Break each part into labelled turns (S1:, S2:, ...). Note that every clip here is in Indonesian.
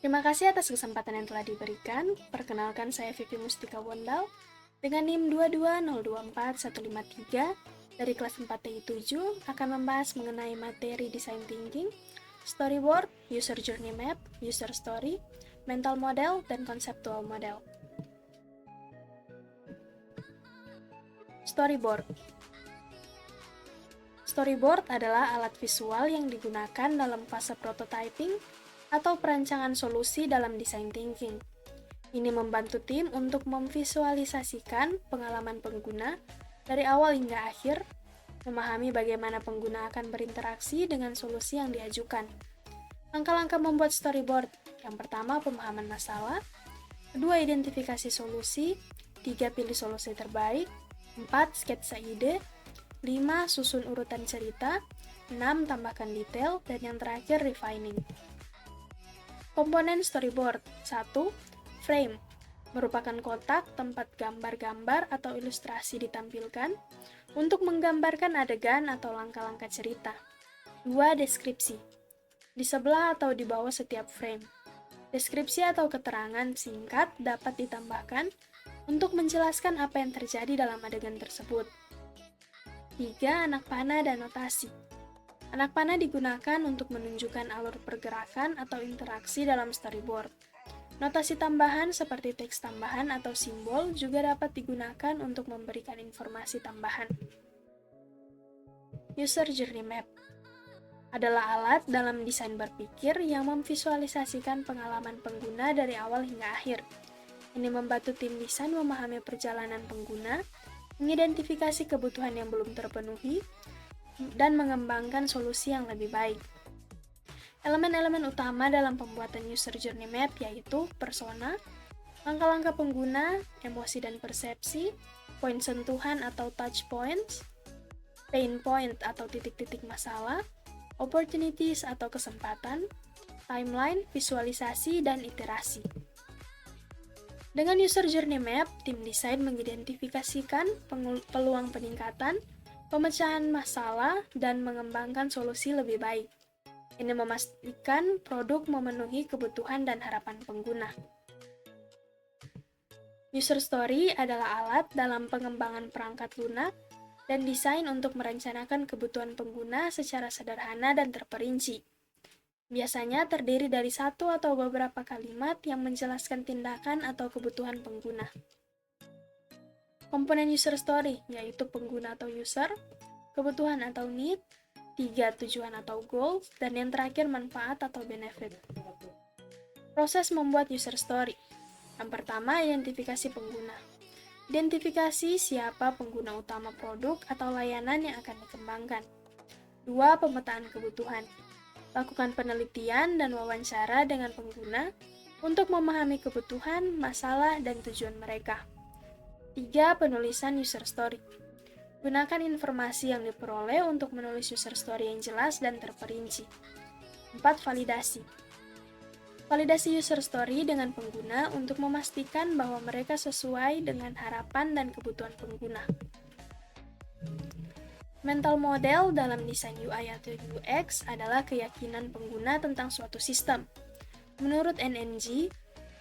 S1: Terima kasih atas kesempatan yang telah diberikan. Perkenalkan, saya Vivi Mustika Wondal dengan NIM 22024-153 dari kelas 4TI 7 akan membahas mengenai materi design thinking, storyboard, user journey map, user story, mental model, dan conceptual model. Storyboard. Storyboard adalah alat visual yang digunakan dalam fase prototyping atau perancangan solusi dalam design thinking. Ini membantu tim untuk memvisualisasikan pengalaman pengguna dari awal hingga akhir, memahami bagaimana pengguna akan berinteraksi dengan solusi yang diajukan. Langkah-langkah membuat storyboard: yang pertama, pemahaman masalah; kedua, identifikasi solusi; 3, pilih solusi terbaik; 4, sketsa ide; 5, susun urutan cerita; 6, tambahkan detail; dan yang terakhir, refining. Komponen storyboard. 1. Frame merupakan kotak tempat gambar-gambar atau ilustrasi ditampilkan untuk menggambarkan adegan atau langkah-langkah cerita. 2. Deskripsi di sebelah atau di bawah setiap frame. Deskripsi atau keterangan singkat dapat ditambahkan untuk menjelaskan apa yang terjadi dalam adegan tersebut. 3. Anak panah dan notasi. Anak panah digunakan untuk menunjukkan alur pergerakan atau interaksi dalam storyboard. Notasi tambahan seperti teks tambahan atau simbol juga dapat digunakan untuk memberikan informasi tambahan. User Journey Map adalah alat dalam desain berpikir yang memvisualisasikan pengalaman pengguna dari awal hingga akhir. Ini membantu tim desain memahami perjalanan pengguna, mengidentifikasi kebutuhan yang belum terpenuhi, dan mengembangkan solusi yang lebih baik. Elemen-elemen utama dalam pembuatan user journey map yaitu persona, langkah-langkah pengguna, emosi dan persepsi, poin sentuhan atau touch points, pain point atau titik-titik masalah, opportunities atau kesempatan, timeline, visualisasi, dan iterasi. Dengan user journey map, tim desain mengidentifikasikan peluang peningkatan, pemecahan masalah, dan mengembangkan solusi lebih baik. Ini memastikan produk memenuhi kebutuhan dan harapan pengguna. User story adalah alat dalam pengembangan perangkat lunak dan desain untuk merencanakan kebutuhan pengguna secara sederhana dan terperinci. Biasanya terdiri dari satu atau beberapa kalimat yang menjelaskan tindakan atau kebutuhan pengguna. Komponen user story, yaitu pengguna atau user, kebutuhan atau need, 3, tujuan atau goals, dan yang terakhir manfaat atau benefit. Proses membuat user story. Yang pertama, identifikasi pengguna. Identifikasi siapa pengguna utama produk atau layanan yang akan dikembangkan. 2, pemetaan kebutuhan. Lakukan penelitian dan wawancara dengan pengguna untuk memahami kebutuhan, masalah, dan tujuan mereka. 3, penulisan user story. Gunakan informasi yang diperoleh untuk menulis user story yang jelas dan terperinci. 4, validasi. Validasi user story dengan pengguna untuk memastikan bahwa mereka sesuai dengan harapan dan kebutuhan pengguna. Mental model dalam desain UI atau UX adalah keyakinan pengguna tentang suatu sistem. Menurut NNG,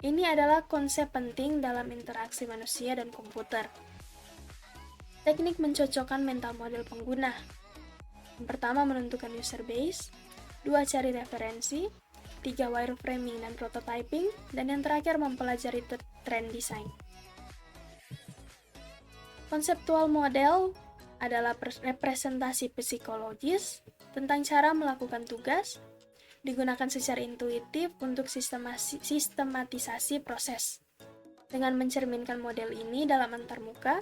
S1: ini adalah konsep penting dalam interaksi manusia dan komputer. Teknik mencocokkan mental model pengguna. Yang pertama, menentukan user base. 2, cari referensi. 3, wireframing dan prototyping. Dan yang terakhir, mempelajari tren desain. Konseptual model adalah representasi psikologis tentang cara melakukan tugas, digunakan secara intuitif untuk sistematisasi proses. Dengan mencerminkan model ini dalam antarmuka,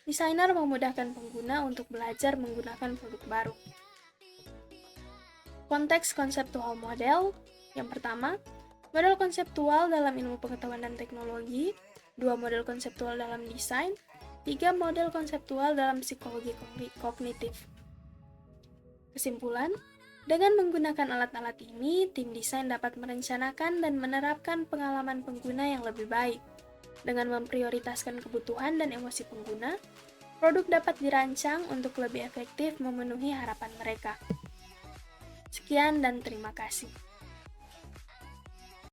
S1: desainer memudahkan pengguna untuk belajar menggunakan produk baru. Konteks konseptual model. Yang pertama, model konseptual dalam ilmu pengetahuan dan teknologi. 2, model konseptual dalam desain. 3, model konseptual dalam psikologi kognitif. Kesimpulan, dengan menggunakan alat-alat ini, tim desain dapat merencanakan dan menerapkan pengalaman pengguna yang lebih baik. Dengan memprioritaskan kebutuhan dan emosi pengguna, produk dapat dirancang untuk lebih efektif memenuhi harapan mereka. Sekian dan terima kasih.